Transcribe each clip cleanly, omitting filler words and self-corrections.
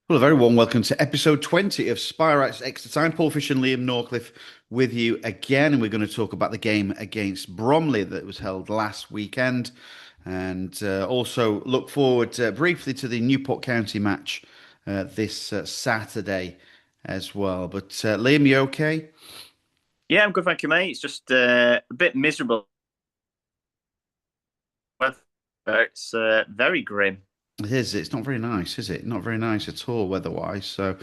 Well, a very warm welcome to episode 20 of Spireites Extra Time. Paul Fish and Liam Norcliffe with you again, and we're going to talk about the game against Bromley that was held last weekend, and also look forward briefly to the Newport County match this Saturday as well. But Liam, you okay? Yeah, I'm good, thank you, mate. It's just a bit miserable weather. It's very grim. It is. It's not very nice, is it? Not very nice at all, weather-wise. So,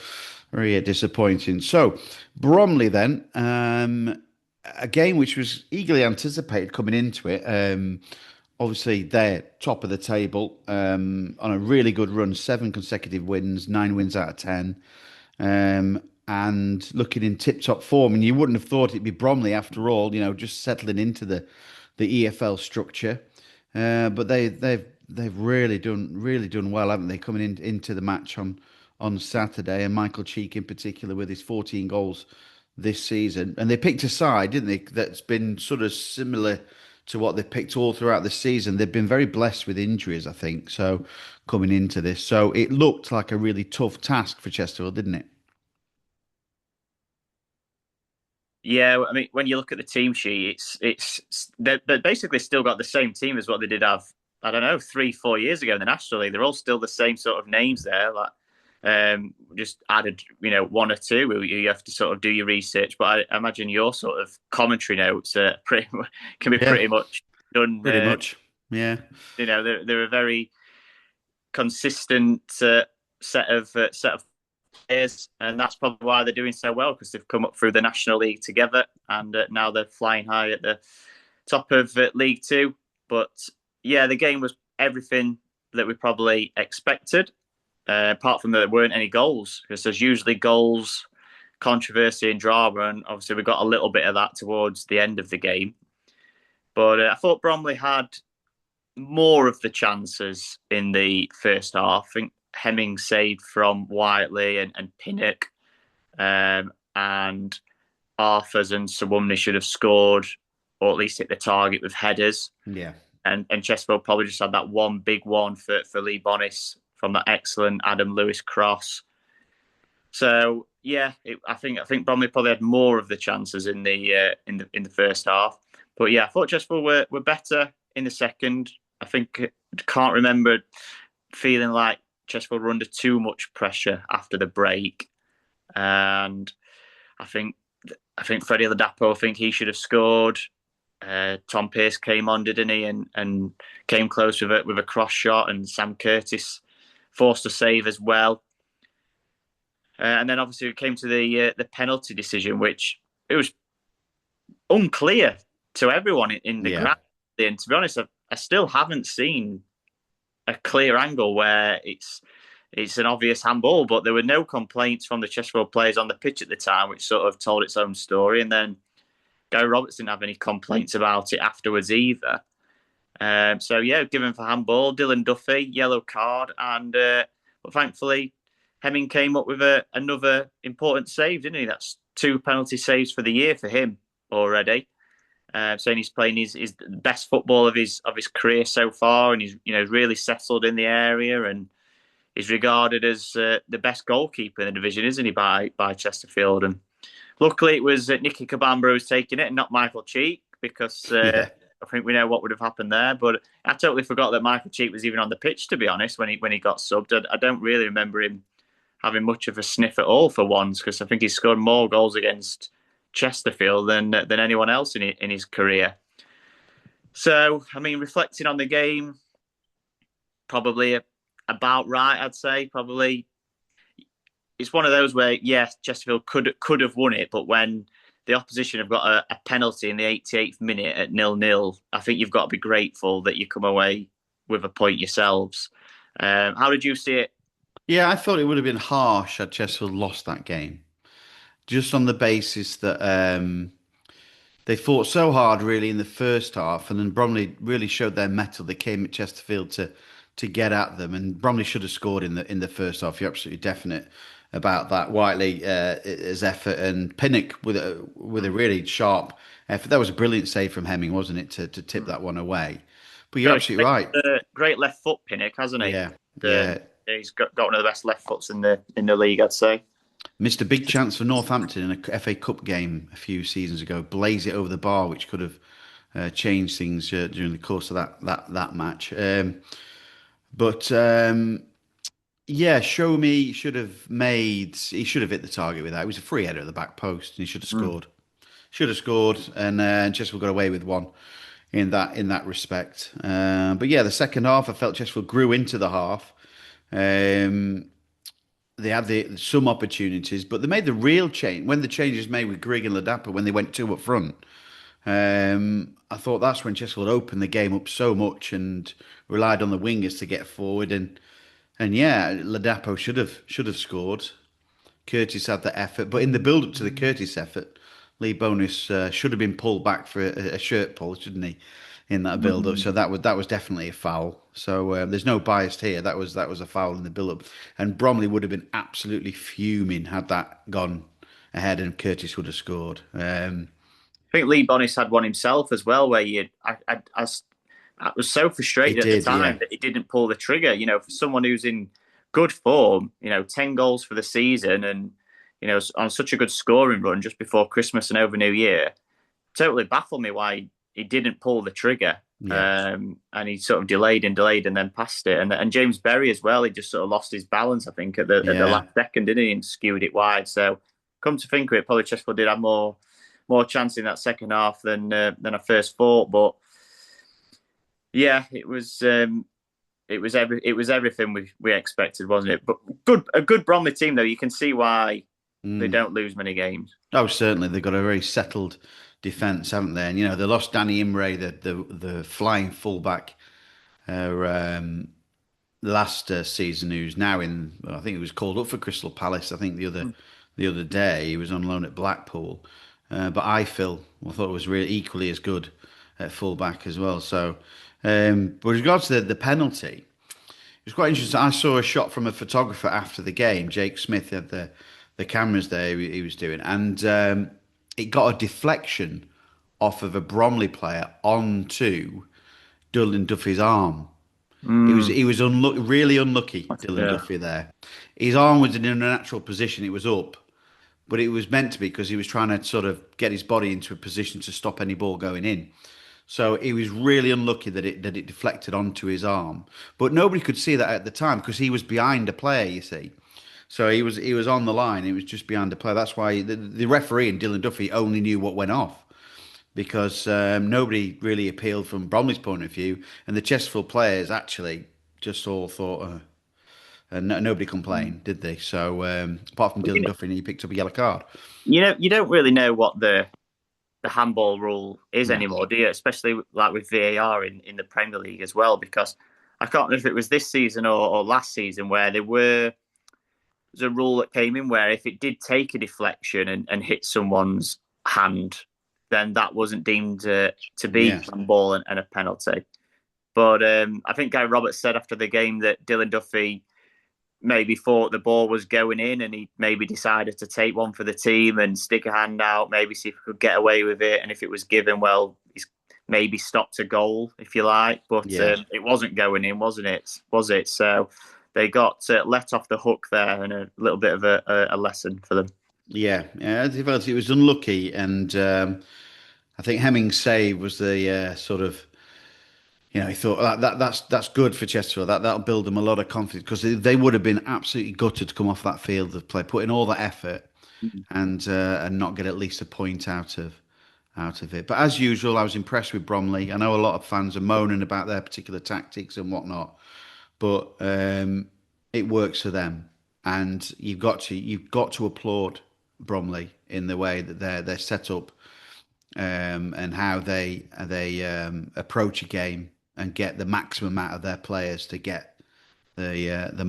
very disappointing. So, Bromley then, a game which was eagerly anticipated coming into it. Obviously, they're top of the table on a really good run, 7 consecutive wins, 9 wins out of 10, and looking in tip-top form. And you wouldn't have thought it'd be Bromley after all. Just settling into the EFL structure. But they've really done well, haven't they? Coming into the match on Saturday, and Michael Cheek in particular with his 14 goals this season, and they picked a side, didn't they? That's been sort of similar to what they picked all throughout the season. They've been very blessed with injuries, I think. So coming into this, so it looked like a really tough task for Chesterfield, didn't it? Yeah, I mean, when you look at the team sheet, they've basically still got the same team as what they did have. I don't know, 3, 4 years ago in the National League. They're all still the same sort of names there. Like, just added, one or two. You have to sort of do your research, but I imagine your sort of commentary notes can be Yeah, pretty much done. pretty much. Yeah, They're a very consistent set of players, and that's probably why they're doing so well because they've come up through the National League together, and now they're flying high at the top of League Two. But yeah, the game was everything that we probably expected, apart from that there weren't any goals because there's usually goals, controversy, and drama, and obviously we got a little bit of that towards the end of the game. But I thought Bromley had more of the chances in the first half. I think Hemming saved from Whiteley and Pinnock, and Arthurs and Sawumni should have scored or at least hit the target with headers. yeah. And Chesterfield probably just had that one big one for Lee Bonnis from that excellent Adam Lewis cross. So yeah, I think Bromley probably had more of the chances in the first half. But yeah, I thought Chesterfield were better in the second. Can't remember feeling like Chesterfield were under too much pressure after the break, and I think I think Freddie Ladapo, I think he should have scored. Tom Pearce came on, didn't he, and came close with a cross shot, and Sam Curtis forced a save as well. And then obviously it came to the penalty decision, which it was unclear to everyone in the Yeah. ground. And to be honest, I still haven't seen a clear angle where it's an obvious handball, but there were no complaints from the Chesterfield players on the pitch at the time, which sort of told its own story. And then Gary Roberts didn't have any complaints about it afterwards either. So yeah, given for handball, Dylan Duffy yellow card, and but thankfully Hemming came up with another important save, didn't he? That's two penalty saves for the year for him already. Saying he's playing his best football of his career so far, and he's really settled in the area, and he's regarded as the best goalkeeper in the division, isn't he? By Chesterfield, and luckily it was Nicky Kabamba who's taking it, and not Michael Cheek, because Yeah. I think we know what would have happened there. But I totally forgot that Michael Cheek was even on the pitch, to be honest, when he got subbed. I don't really remember him having much of a sniff at all for once, because I think he's scored more goals against Chesterfield than anyone else in his career. So, I mean, reflecting on the game, probably about right, I'd say. Probably it's one of those where, yes, Chesterfield could have won it, but when the opposition have got a penalty in the 88th minute at 0-0, I think you've got to be grateful that you come away with a point yourselves. How did you see it? Yeah, I thought it would have been harsh had Chesterfield lost that game, just on the basis that they fought so hard really in the first half, and then Bromley really showed their mettle. They came at Chesterfield to get at them, and Bromley should have scored in the first half. You're absolutely definite about that. Whiteley his effort, and Pinnock with a really sharp effort. That was a brilliant save from Hemming, wasn't it, to tip that one away? But you're Great, absolutely right. great left foot Pinnock, hasn't he? Yeah, The yeah. He's got one of the best left foots in the league, I'd say. Missed a big chance for Northampton in a FA Cup game a few seasons ago. Blaze it over the bar, which could have changed things during the course of that match. But yeah, Show Me should have made. He should have hit the target with that. It was a free header at the back post, and he should have Mm. scored. Should have scored, and Chesterfield got away with one in that respect. But yeah, the second half, I felt Chesterfield grew into the half. Um, they had some opportunities, but they made the real change when the changes made with Grigg and Ladapo when they went two up front. I thought that's when Chesterfield opened the game up so much and relied on the wingers to get forward, and yeah, Ladapo should have scored. Curtis had the effort, but in the build up to the Curtis effort, Lee Bonus should have been pulled back for a shirt pull, shouldn't he? In that build up, so that was definitely a foul. So there's no bias here. That was a foul in the build up, and Bromley would have been absolutely fuming had that gone ahead, and Curtis would have scored. I think Lee Bonnis had one himself as well, where I was so He frustrated at the did, yeah, time that he didn't pull the trigger. For someone who's in good form, 10 goals for the season, and on such a good scoring run just before Christmas and over New Year, totally baffled me why he didn't pull the trigger. yeah, And he sort of delayed and then passed it. And James Berry as well, he just sort of lost his balance, I think, at the yeah. last second, didn't he? And skewed it wide. So come to think of it, probably Chesterfield did have more chance in that second half than I first thought. But yeah, it was everything we expected, wasn't it? But a good Bromley team though. You can see why they Mm. don't lose many games. Oh, certainly they've got a very settled defence, haven't they? And they lost Danny Imre, the flying fullback, uh, last season, who's now in. Well, I think he was called up for Crystal Palace. I think the other day he was on loan at Blackpool. But I thought was really equally as good at fullback as well. So, but with regards to the penalty, it was quite interesting. I saw a shot from a photographer after the game. Jake Smith had the cameras there he was doing, and it got a deflection off of a Bromley player onto Dylan Duffy's arm. He was really unlucky, Dylan Yeah. Duffy there. His arm was in a natural position; it was up, but it was meant to be because he was trying to sort of get his body into a position to stop any ball going in. So he was really unlucky that it deflected onto his arm. But nobody could see that at the time because he was behind a player, you see. So he was on the line. He was just behind a player. That's why the referee and Dylan Duffy only knew what went off because nobody really appealed from Bromley's point of view, and the Chesterfield players actually just all thought, and nobody complained, did they? So apart from But Dylan Duffy, he picked up a yellow card. you don't really know what the handball rule is No. anymore, do you? Especially like with VAR in the Premier League as well, because I can't remember if it was this season or last season where there's a rule that came in where if it did take a deflection and hit someone's hand, then that wasn't deemed to be Yeah. handball and a penalty. But I think Guy Roberts said after the game that Dylan Duffy maybe thought the ball was going in and he maybe decided to take one for the team and stick a hand out, maybe see if he could get away with it. And if it was given, well, he's maybe stopped a goal, if you like. But Yeah. it wasn't going in, wasn't it? Was it? So they got let off the hook there, and a little bit of a lesson for them. Yeah, yeah, it was unlucky, and I think Hemming's save was the sort of he thought that's good for Chesterfield. That'll build them a lot of confidence because they would have been absolutely gutted to come off that field of play, put in all that effort and not get at least a point out of it. But as usual, I was impressed with Bromley. I know a lot of fans are moaning about their particular tactics and whatnot, but it works for them, and you've got to applaud Bromley in the way that they're set up and how they approach a game and get the maximum out of their players to get the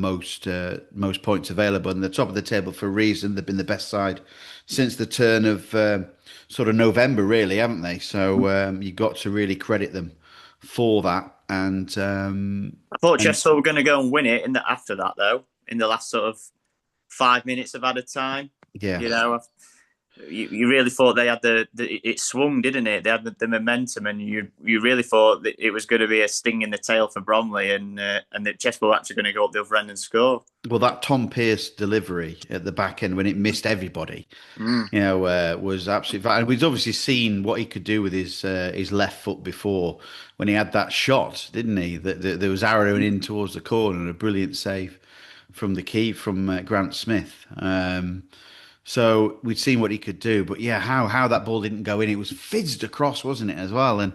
most points available. And the top of the table for a reason. They've been the best side since the turn of sort of November, really, haven't they? So you've got to really credit them for that. And I thought Chesterfield were going to go and win it after that, though, in the last sort of 5 minutes of added time. yeah, You know, You really thought they had it swung, didn't it? They had the momentum, and you really thought that it was going to be a sting in the tail for Bromley, and that Chester were actually going to go up the other end and score. Well, that Tom Pearce delivery at the back end when it missed everybody, Mm. was absolutely fine. We'd obviously seen what he could do with his left foot before when he had that shot, didn't he? That there was arrowing in towards the corner and a brilliant save from the key from Grant Smith. So we'd seen what he could do, but yeah, how that ball didn't go in, it was fizzed across, wasn't it, as well? And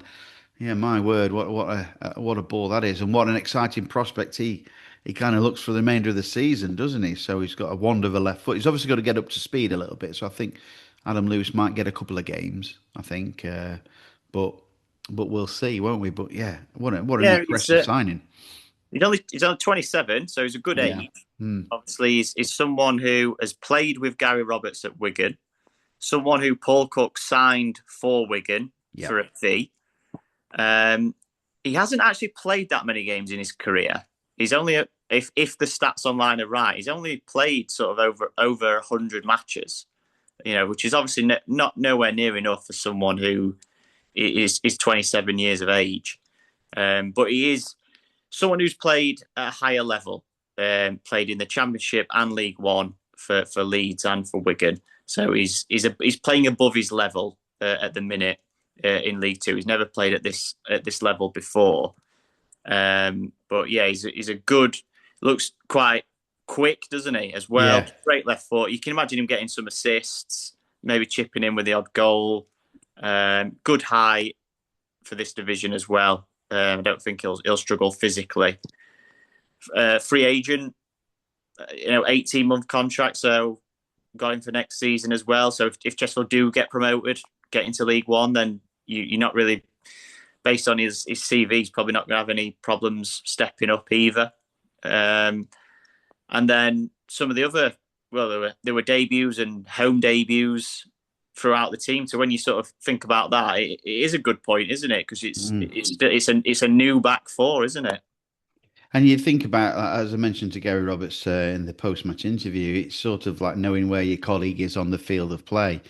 yeah, my word, what a ball that is, and what an exciting prospect he kind of looks for the remainder of the season, doesn't he? So he's got a wand of a left foot. He's obviously got to get up to speed a little bit. So I think Adam Lewis might get a couple of games. I think, but we'll see, won't we? But yeah, what an Yeah, impressive signing. he's only 27, so he's a good Yeah. age. Mm. Obviously, he's someone who has played with Gary Roberts at Wigan, someone who Paul Cook signed for Wigan Yeah. for a fee. Um, he hasn't actually played that many games in his career. He's only, if the stats online are right, he's only played sort of over 100 matches. Which is obviously not nowhere near enough for someone who is 27 years of age. But he is someone who's played at a higher level, played in the Championship and League One for Leeds and for Wigan. So he's playing above his level at the minute in League Two. He's never played at this level before. But yeah, he's a good. Looks quite quick, doesn't he? As well, Yeah. great left foot. You can imagine him getting some assists, maybe chipping in with the odd goal. Good height for this division as well. I don't think he'll struggle physically. Free agent, 18-month contract, so got him for next season as well. So if Chesterfield do get promoted, get into League One, then you're not really, based on his CV, he's probably not going to have any problems stepping up either. And then some of the other, well, there were debuts and home debuts throughout the team. So when you sort of think about that, it is a good point, isn't it? Because Mm. it's a new back four, isn't it? And you think about, as I mentioned to Gary Roberts in the post-match interview, it's sort of like knowing where your colleague is on the field of play.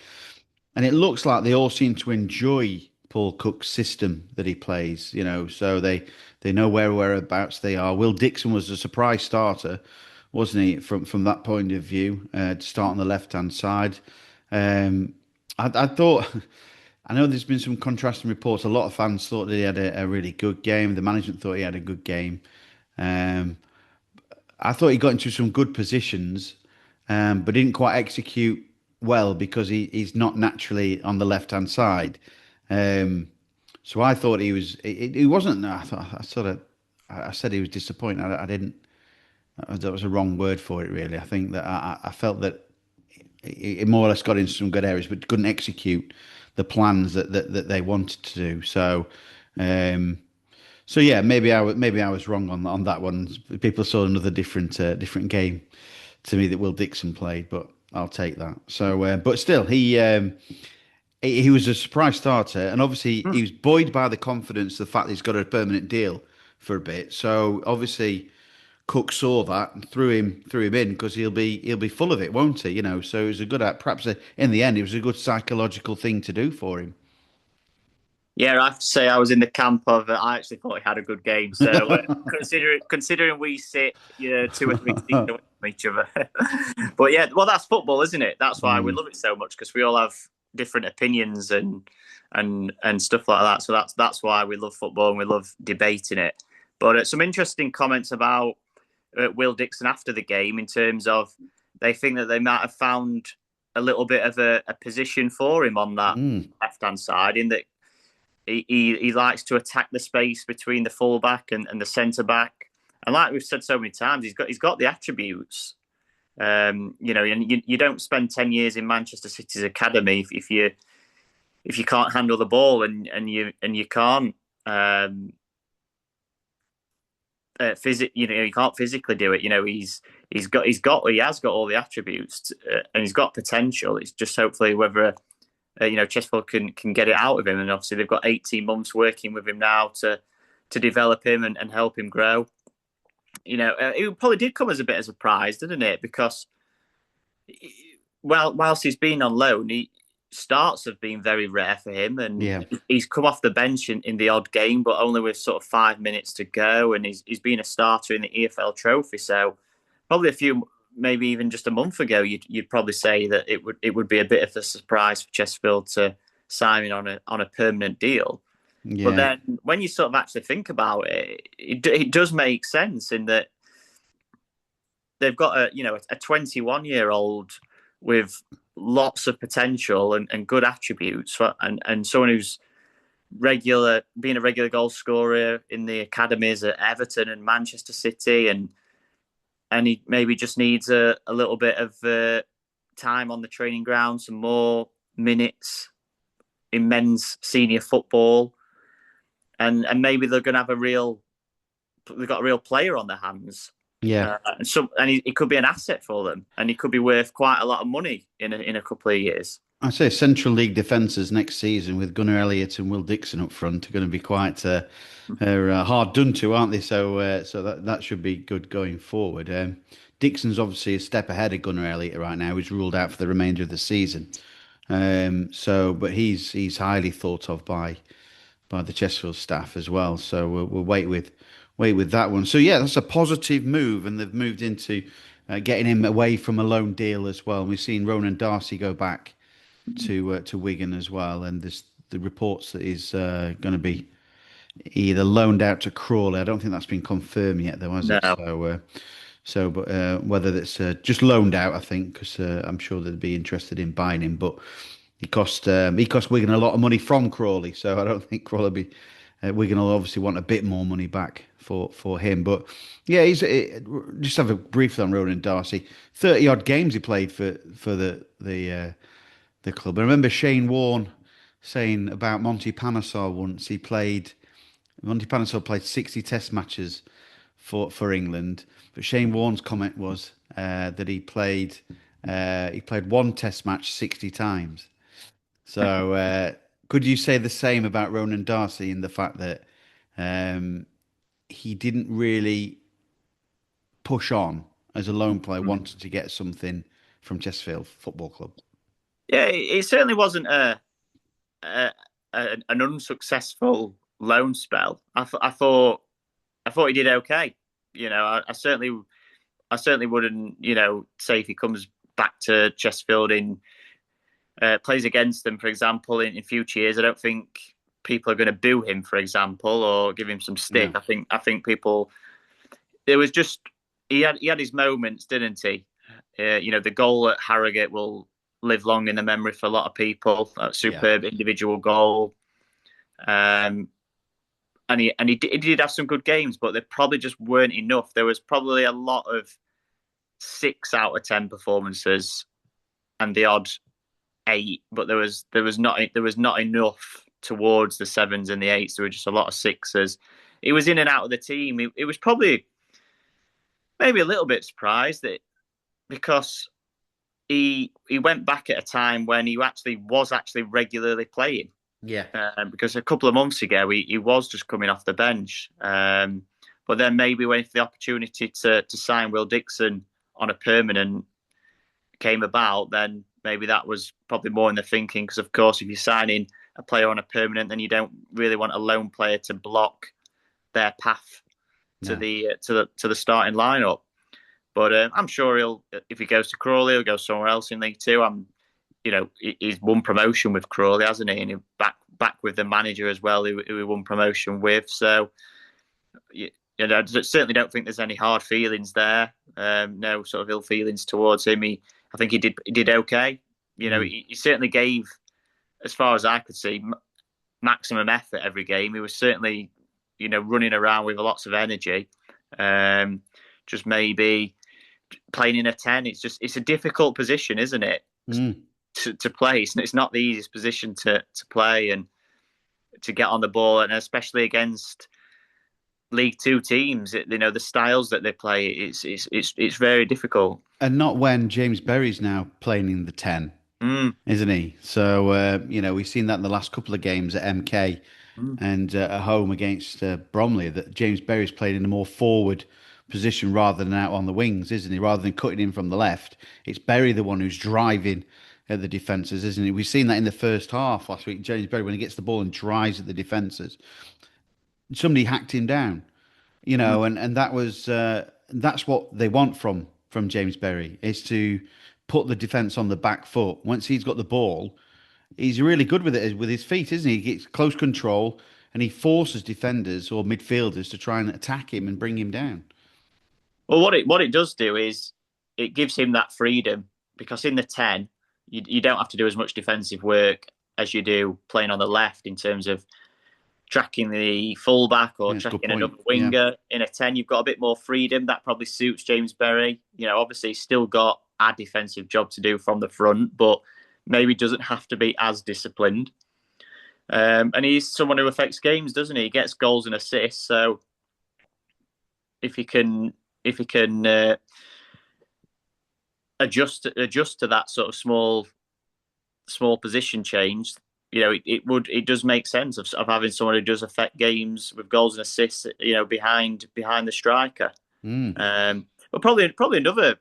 And it looks like they all seem to enjoy Paul Cook's system that he plays, so they know whereabouts they are. Will Dixon was a surprise starter, wasn't he, from that point of view, to start on the left-hand side. I thought, I know there's been some contrasting reports. A lot of fans thought that he had a really good game. The management thought he had a good game. Um, I thought he got into some good positions, but didn't quite execute well because he's not naturally on the left hand side. Um, so I thought he wasn't. I thought I said he was disappointed. I didn't. That was a wrong word for it, really. I think that I felt that he more or less got into some good areas, but couldn't execute the plans that they wanted to do. Um, so yeah, maybe I was wrong on that one. People saw another different game to me that Will Dixon played, but I'll take that. So, but still, he was a surprise starter, and obviously he was buoyed by the confidence, the fact that he's got a permanent deal for a bit. So obviously, Cook saw that and threw him in because he'll be full of it, won't he? So it was a good, perhaps in the end, it was a good psychological thing to do for him. Yeah, I have to say I was in the camp of I actually thought he had a good game. So considering we sit 2 or 3 seats away from each other, but yeah, well that's football, isn't it? That's why we Mm. love it so much because we all have different opinions and stuff like that. So that's why we love football and we love debating it. But some interesting comments about Will Dixon after the game in terms of they think that they might have found a little bit of a position for him on that Mm. left hand side in that he likes to attack the space between the fullback and the centre back. And like we've said so many times, he's got the attributes. And you don't spend 10 years in Manchester City's academy if you can't handle the ball and you can't you can't physically do it. He has got all the attributes and he's got potential. It's just hopefully whether Chesterfield can get it out of him, and obviously they've got 18 months working with him now to develop him and help him grow. It probably did come as a bit of a surprise, didn't it? Because well, whilst he's been on loan, he starts have been very rare for him, and Yeah, he's come off the bench in the odd game, but only with sort of 5 minutes to go, and he's been a starter in the EFL Trophy. So probably a few, maybe even just a month ago, you'd probably say that it would be a bit of a surprise for Chesterfield to sign him on a permanent deal. But yeah, then when you sort of actually think about it, it does make sense in that they've got a 21-year-old with lots of potential and good attributes and someone who's regular being a regular goal scorer in the academies at Everton and Manchester City and he maybe just needs a little bit of time on the training ground, some more minutes in men's senior football, and maybe they're going to have they've got a real player on their hands. yeah. And he could be an asset for them, and he could be worth quite a lot of money in a couple of years. I say Central League defences next season with Gunnar Elliott and Will Dixon up front are going to be quite hard done to, aren't they? So that should be good going forward. Dixon's obviously a step ahead of Gunnar Elliott right now. He's ruled out for the remainder of the season. But he's highly thought of by the Chesterfield staff as well. So we'll wait with that one. So yeah, that's a positive move, and they've moved into getting him away from a loan deal as well. And we've seen Ronan Darcy go back to Wigan as well, and there's the reports that he's going to be either loaned out to Crawley. I don't think that's been confirmed yet, though, has it? No, But whether that's just loaned out, I think, because I'm sure they'd be interested in buying him. But he cost Wigan a lot of money from Crawley, so I don't think Crawley be. Wigan will obviously want a bit more money back for him. But yeah, just have a brief on Ronan Darcy. 30 odd games he played for the club. I remember Shane Warne saying about Monty Panesar once. Monty Panesar played 60 Test matches for England, but Shane Warne's comment was that he played one Test match 60 times. So could you say the same about Ronan Darcy in the fact that um, he didn't really push on as a lone player, wanted to get something from Chesterfield Football Club? yeah, it certainly wasn't a an unsuccessful loan spell. I thought he did okay. I certainly wouldn't say if he comes back to Chesterfield in plays against them, for example, in future years. I don't think people are going to boo him, for example, or give him some stick. No. I think people. There was just he had his moments, didn't he? The goal at Harrogate will live long in the memory for a lot of people. That Yeah. superb individual goal. Um, and he did have some good games, but they probably just weren't enough. There was probably a lot of 6 out of 10 performances and the odd 8, but there was not enough towards the 7s and the 8s. There were just a lot of 6s. He was in and out of the team. It was probably maybe a little bit surprised that because he went back at a time when he was actually regularly playing. Yeah. Because a couple of months ago he was just coming off the bench. But then maybe when the opportunity to sign Will Dixon on a permanent came about, then maybe that was probably more in the thinking. Because of course, if you're signing a player on a permanent, then you don't really want a lone player to block their path to No. the starting lineup. But I'm sure if he goes to Crawley, he'll go somewhere else in League Two. He's won promotion with Crawley, hasn't he? And he's back with the manager as well, who he won promotion with. So, I certainly don't think there's any hard feelings there. No sort of ill feelings towards him. I think he did okay. He certainly gave, as far as I could see, maximum effort every game. He was certainly, running around with lots of energy. Just maybe playing in a 10, it's a difficult position, isn't it? Mm. To play. It's not the easiest position to play and to get on the ball, and especially against League Two teams. The styles that they play, it's very difficult. And not when James Berry's now playing in the 10, Mm, isn't he? So, we've seen that in the last couple of games at MK mm, and at home against Bromley, that James Berry's played in a more forward position rather than out on the wings, isn't he? Rather than cutting in from the left, it's Berry the one who's driving at the defences, isn't he? We've seen that in the first half last week. James Berry, when he gets the ball and drives at the defences, somebody hacked him down, Mm. and that's what they want from James Berry is to put the defence on the back foot. Once he's got the ball, he's really good with it with his feet, isn't he? He gets close control and he forces defenders or midfielders to try and attack him and bring him down. Well, what it does do is it gives him that freedom because in the 10, you don't have to do as much defensive work as you do playing on the left in terms of tracking the fullback or Yeah, it's a good tracking point. another Yeah. winger. In a 10, you've got a bit more freedom. That probably suits James Berry. Obviously, he's still got a defensive job to do from the front, but maybe doesn't have to be as disciplined. And he's someone who affects games, doesn't he? He gets goals and assists. So if he can, if he can adjust to that sort of small position change, it does make sense of having someone who does affect games with goals and assists, behind the striker. Mm, But probably another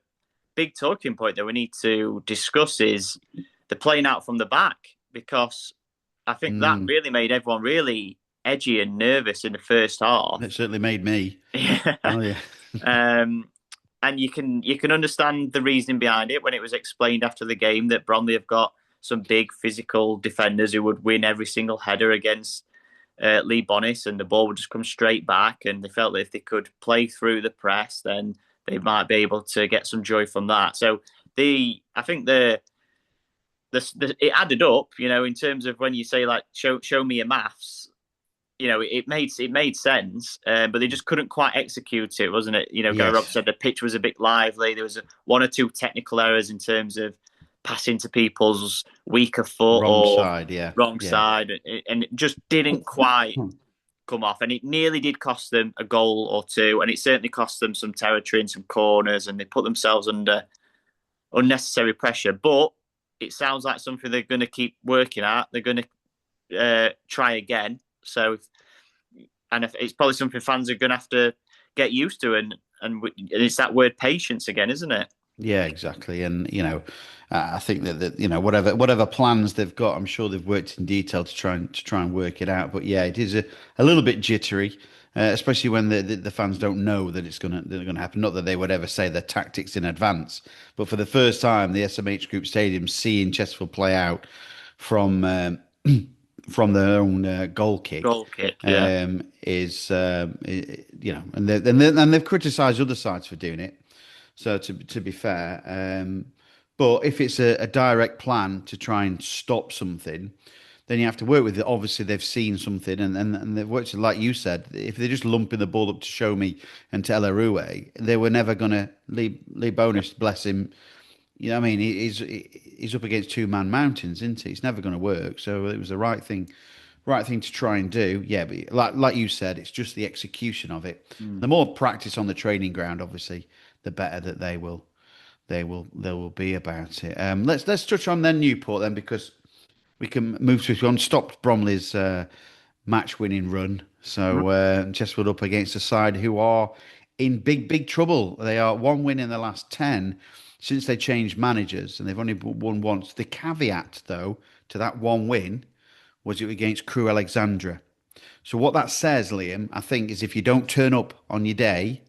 big talking point that we need to discuss is the playing out from the back, because I think that mm. really made everyone really edgy and nervous in the first It half. certainly made me. Oh yeah. um, and you can understand the reasoning behind it when it was explained after the game that Bromley have got some big physical defenders who would win every single header against Lee Bonnis, and the ball would just come straight back. And they felt that if they could play through the press, then they might be able to get some joy from that. So I think it added up, in terms of when you say like show me your maths. It made sense, but they just couldn't quite execute it, wasn't it? Gary Robb Yes. said the pitch was a bit lively. There was one or two technical errors in terms of passing to people's weaker foot Wrong or side. Yeah. wrong Yeah. side, and it just didn't quite come off. And it nearly did cost them a goal or two, and it certainly cost them some territory and some corners, and they put themselves under unnecessary pressure. But it sounds like something they're going to keep working at. They're going to try again. So, and it's probably something fans are going to have to get used to, and it's that word patience again, isn't it? Yeah, exactly. And I think that whatever plans they've got, I'm sure they've worked in detail to try and work it out. But yeah, it is a little bit jittery, especially when the fans don't know that they're gonna happen. Not that they would ever say their tactics in advance, but for the first time, the SMH Group Stadium seeing Chesterfield play out from from their own goal kick Goal kick, yeah. is and they've criticised other sides for doing it. So to be fair, but if it's a direct plan to try and stop something, then you have to work with it. Obviously, they've seen something and they've worked like you said. If they're just lumping the ball up to Show Me and to El Arouet, they were never going to. Lee Bonus, bless him. I mean, he's up against two-man mountains, isn't he? It's never going to work. So it was the right thing to try and do. Yeah, but like you said, it's just the execution of it. Mm. The more practice on the training ground, obviously, the better that they will be about it. Let's touch on then Newport then, because we can move swiftly on. Stopped Bromley's match-winning run. So Chesterfield up against a side who are in big trouble. They are one win in the last 10 since they changed managers, and they've only won once. The caveat, though, to that one win was it against Crewe Alexandra. So what that says, Liam, I think, is if you don't turn up on your day,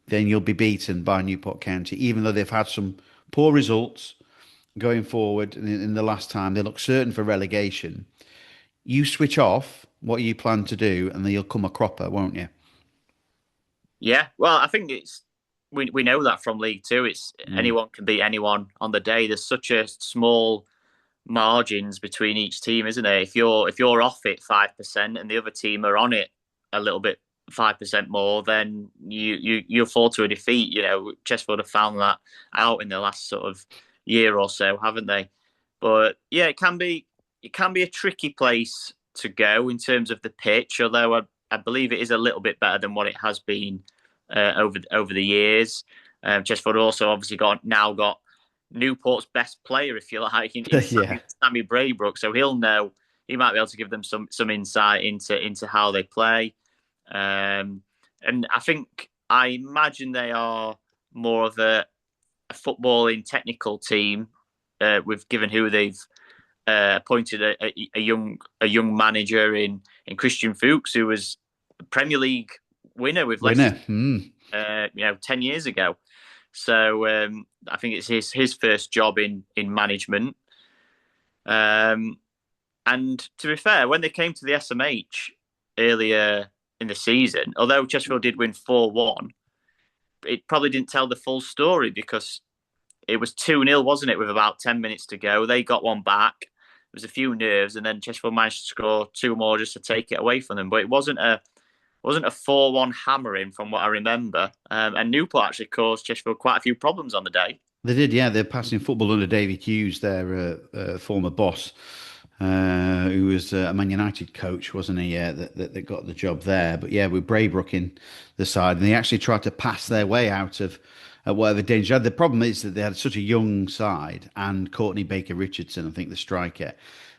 then you'll be beaten by Newport County, even though they've had some poor results going forward in the last time. They look certain for relegation. You switch off what you plan to do, and then you'll come a cropper, won't you? Yeah, well, I think we know that from League Two. It's Mm. anyone can beat anyone on the day. There's such a small margins between each team, isn't there? If you're off it 5% and the other team are on it a little bit 5% more, then you'll fall to a defeat. Chesterfield have found that out in the last sort of year or so, haven't they? But yeah, it can be a tricky place to go in terms of the pitch, although I believe it is a little bit better than what it has been over the years. Chesterfield also obviously now got Newport's best player, if you like, in Yeah. Sammy Braybrook. So he'll know. He might be able to give them some insight into how they play. And I think I imagine they are more of a footballing technical team. With given who they've appointed a young manager in Christian Fuchs, who was a Premier League winner with Leicester, Winner. Mm. 10 years ago. So I think it's his first job in management. Um, and to be fair, when they came to the SMH earlier in the season, although Chesterfield did win 4-1, it probably didn't tell the full story because it was 2-0, wasn't it, with about 10 minutes to go. They got one back. There was a few nerves, and then Chesterfield managed to score two more just to take it away from them. But it wasn't a 4-1 hammering from what I remember. And Newport actually caused Chesterfield quite a few problems on the day. They did, yeah. They're passing football under David Hughes, their former boss, who was a Man United coach, wasn't he? Yeah, that got the job there. But yeah, with Braybrook in the side, and they actually tried to pass their way out of whatever danger. The problem is that they had such a young side, and Courtney Baker Richardson, I think the striker,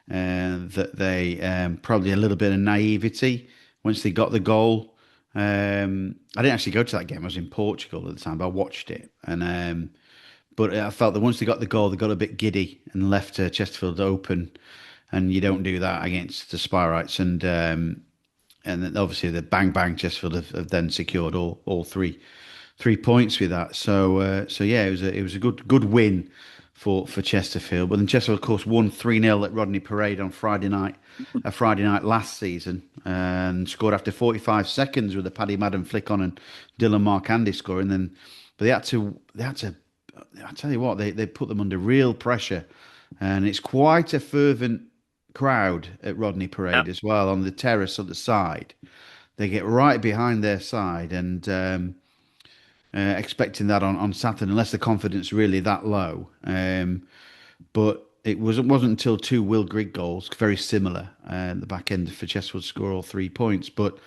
that they probably a little bit of naivety once they got the goal. I didn't actually go to that game. I was in Portugal at the time, but I watched it, and but I felt that once they got the goal, they got a bit giddy and left Chesterfield open, and you don't do that against the Spireites. And then obviously the bang bang Chesterfield have then secured all three points with that. So yeah, it was a good win for Chesterfield. But then Chesterfield, of course, won 3-0 at Rodney Parade on Friday night last season, and scored after 45 seconds with a Paddy Madden flick on and Dylan Marcandy scoring. But they had to. I tell you what, they put them under real pressure, and it's quite a fervent crowd at Rodney Parade Yep. as well on the terrace on the side. They get right behind their side and expecting that on Saturday, unless the confidence really that low. But it wasn't until two Will Grigg goals, very similar, at the back end for Chesterfield to score all 3 points. But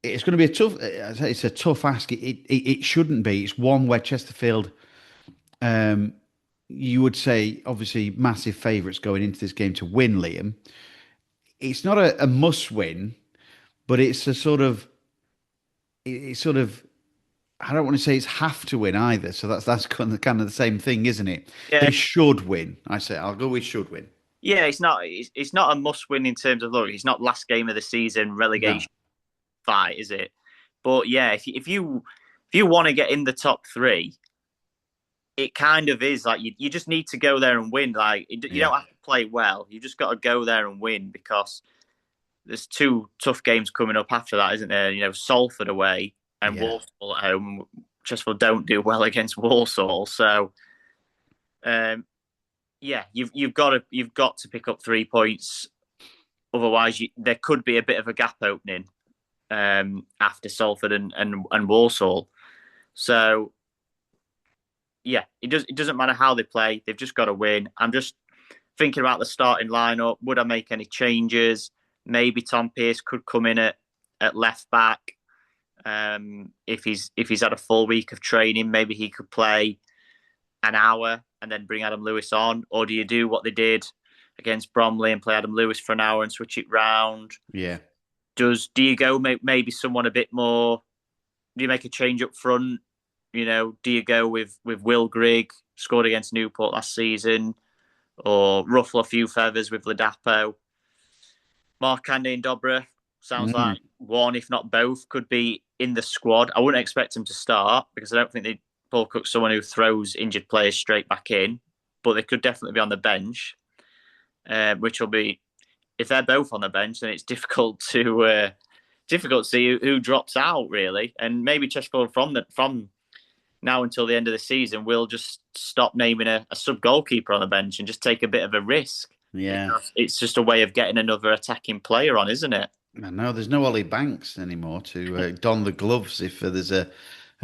it's going to be a tough. It's a tough ask. It shouldn't be. It's one where Chesterfield, you would say, obviously massive favourites going into this game to win. Liam, it's not a must win, but it's a sort of. It's sort of. I don't want to say it's have to win either. So that's kind of the same thing, isn't it? Yeah, They should win. I say I'll go with should win. yeah. It's not a must win in terms of look. It's not last game of the season No. relegation fight, is it? But yeah, if you want to get in the top three, it kind of is like you just need to go there and win. Like you Yeah. don't have to play well. You just got to go there and win because there's two tough games coming up after that, isn't there? Salford away and Yeah. Walsall at home. Chesterfield don't do well against Walsall, so um, yeah, you've got to pick up 3 points. Otherwise, there could be a bit of a gap opening after Salford and Walsall. So yeah, it doesn't matter how they play; they've just got to win. I'm just thinking about the starting lineup. Would I make any changes? Maybe Tom Pearce could come in at left back. If he's had a full week of training, maybe he could play an hour and then bring Adam Lewis on. Or do you do what they did against Bromley and play Adam Lewis for an hour and switch it round? Yeah. Do you go maybe someone a bit more? Do you make a change up front? Do you go with Will Grigg, scored against Newport last season, or ruffle a few feathers with Ladapo? Mark Candy and Dobra sounds Mm. like one, if not both, could be in the squad. I wouldn't expect him to start because I don't think Paul Cook's someone who throws injured players straight back in, but they could definitely be on the bench, which will be if they're both on the bench, then it's difficult to see who drops out really, and maybe Chesterfield from now until the end of the season will just stop naming a sub goalkeeper on the bench and just take a bit of a risk Yeah. because it's just a way of getting another attacking player on, isn't it? I know there's no Ollie Banks anymore to don the gloves if there's a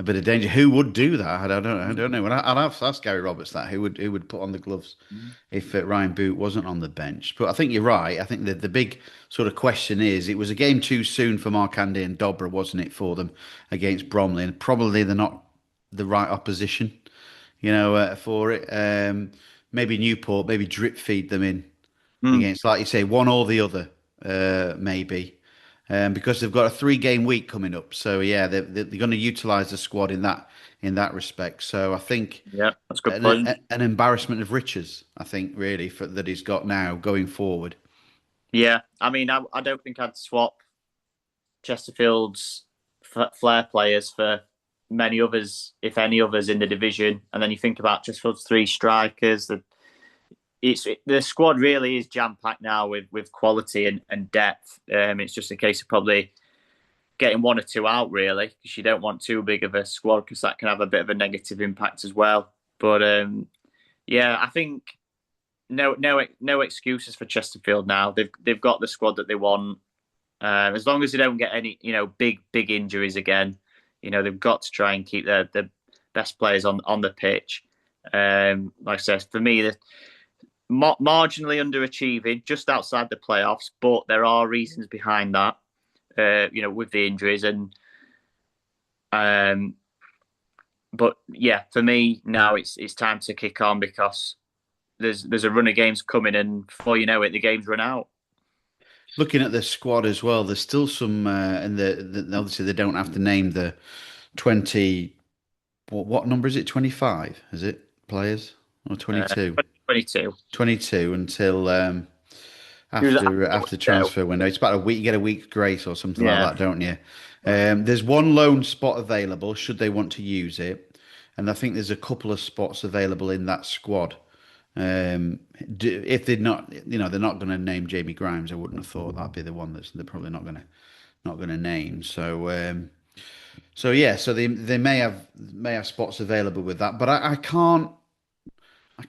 bit of danger. Who would do that? I don't know. I'll have to ask Gary Roberts that. Who would put on the gloves if Ryan Boot wasn't on the bench? But I think you're right. I think that the big sort of question is it was a game too soon for Mark Andy and Dobra, wasn't it, for them against Bromley? And probably they're not the right opposition, for it. Maybe Newport, maybe drip feed them in Mm. against, like you say, one or the other, maybe. because they've got a 3 game week coming up. So yeah, they're going to utilise the squad in that respect. So I think Yeah, that's a good point. an embarrassment of riches. I think really for that he's got now going forward. Yeah, I mean, I don't think I'd swap Chesterfield's flair players for many others, if any others in the division. And then you think about Chesterfield's three strikers. The squad really is jam packed now with quality and depth. It's just a case of probably getting one or two out really, because you don't want too big of a squad because that can have a bit of a negative impact as well. But yeah, I think no excuses for Chesterfield now. They've got the squad that they want. As long as they don't get any big injuries again, they've got to try and keep the best players on the pitch. Like I said, for me, the marginally underachieving, just outside the playoffs, but there are reasons behind that. With the injuries um, but yeah, for me now it's time to kick on because there's a run of games coming, and before you know it, the games run out. Looking at the squad as well, there's still some, and obviously they don't have to name the 20. What number is it? 25? Is it players or 22? 22. 22 until Who's after the that? transfer window. It's about a week. You get a week's grace or something like Yeah. that, don't you? There's one loan spot available should they want to use it, and I think there's a couple of spots available in that squad. If they're not, they're not going to name Jamie Grimes. I wouldn't have thought that'd be the one they're probably not going to name. So yeah, so they may have spots available with that, but I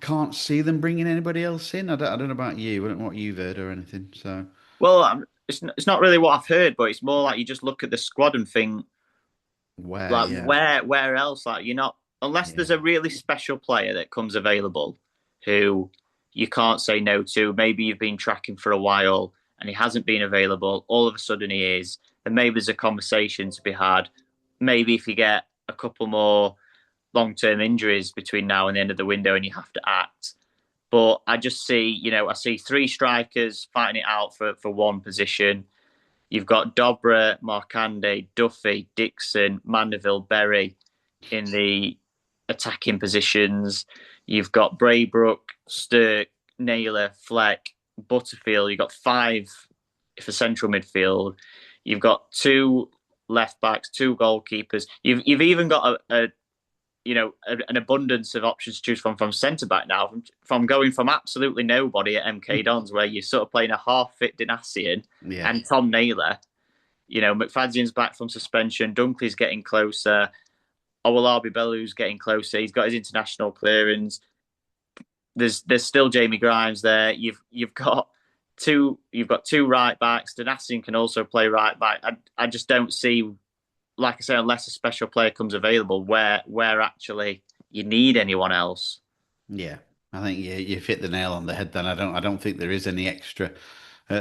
can't see them bringing anybody else in. I don't know about you. I don't know what you've heard or anything. So Well, it's not really what I've heard, but it's more like you just look at the squad and think, where, like, yeah, where else? Like, you're not, unless yeah, there's a really special player that comes available who you can't say no to. Maybe you've been tracking for a while and he hasn't been available. All of a sudden he is. Then maybe there's a conversation to be had. Maybe if you get a couple more long-term injuries between now and the end of the window and you have to act. But I just see, I see three strikers fighting it out for one position. You've got Dobra, Markande, Duffy, Dixon, Mandeville, Berry in the attacking positions. You've got Braybrook, Stirk, Naylor, Fleck, Butterfield. You've got five for central midfield. You've got two left backs, two goalkeepers. You've even got an abundance of options to choose from centre back now, from going from absolutely nobody at MK Dons, where you're sort of playing a half fit Dynassian yeah, and Tom Naylor. McFadzean's back from suspension. Dunkley's getting closer. Owolabi Bellu's getting closer. He's got his international clearance. There's still Jamie Grimes there. You've got two right backs. Dynassian can also play right back. I just don't see, like I say, unless a special player comes available, where actually you need anyone else. yeah. I think you've hit the nail on the head. Then I don't think there is any extra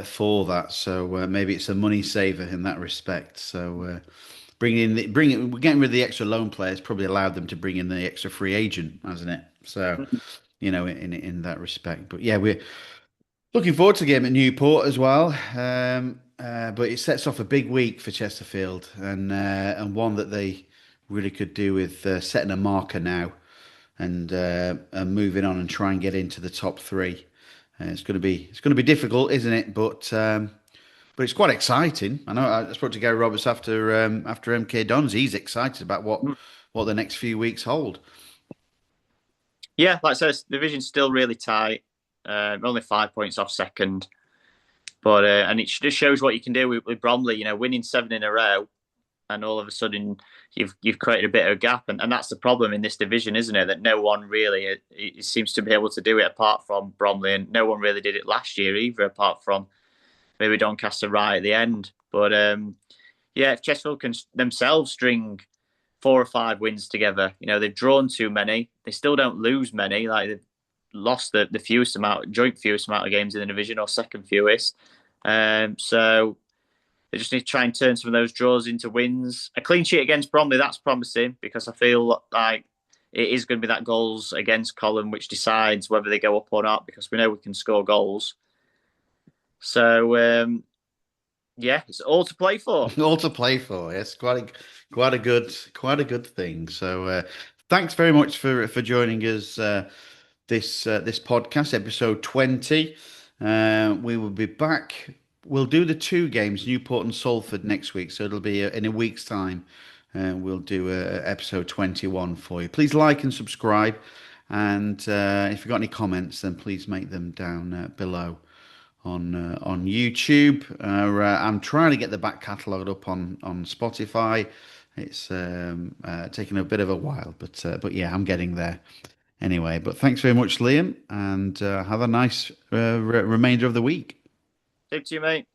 for that. So maybe it's a money saver in that respect. So getting rid of the extra loan players probably allowed them to bring in the extra free agent, hasn't it? So in that respect. But yeah, we're looking forward to the game at Newport as well. But it sets off a big week for Chesterfield, and one that they really could do with setting a marker now and moving on and try and get into the top three. It's going to be difficult, isn't it? But it's quite exciting. I know I spoke to Gary Roberts after MK Dons. He's excited about what the next few weeks hold. Yeah, like I said, the division's still really tight. Only 5 points off second, but and it just shows what you can do with Bromley. Winning seven in a row, and all of a sudden you've created a bit of a gap, and that's the problem in this division, isn't it? That no one really it seems to be able to do it apart from Bromley, and no one really did it last year either, apart from maybe Doncaster right at the end. But yeah, if Chesterfield can themselves string 4 or 5 wins together, they've drawn too many. They still don't lose many. Like they've lost the joint fewest amount of games in the division, or second fewest. So they just need to try and turn some of those draws into wins. A clean sheet against Bromley, that's promising, because I feel like it is going to be that goals against column which decides whether they go up or not, because we know we can score goals. So Yeah, it's all to play for. All to play for. Yes, quite a good thing. So, thanks very much for joining us this podcast, episode 20. We will be back. We'll do the two games, Newport and Salford, next week. So it'll be in a week's time. We'll do episode 21 for you. Please like and subscribe. And if you've got any comments, then please make them down below on YouTube. I'm trying to get the back catalogue up on Spotify. It's taking a bit of a while, but yeah, I'm getting there. Anyway, but thanks very much, Liam, and have a nice remainder of the week. Take to you, mate.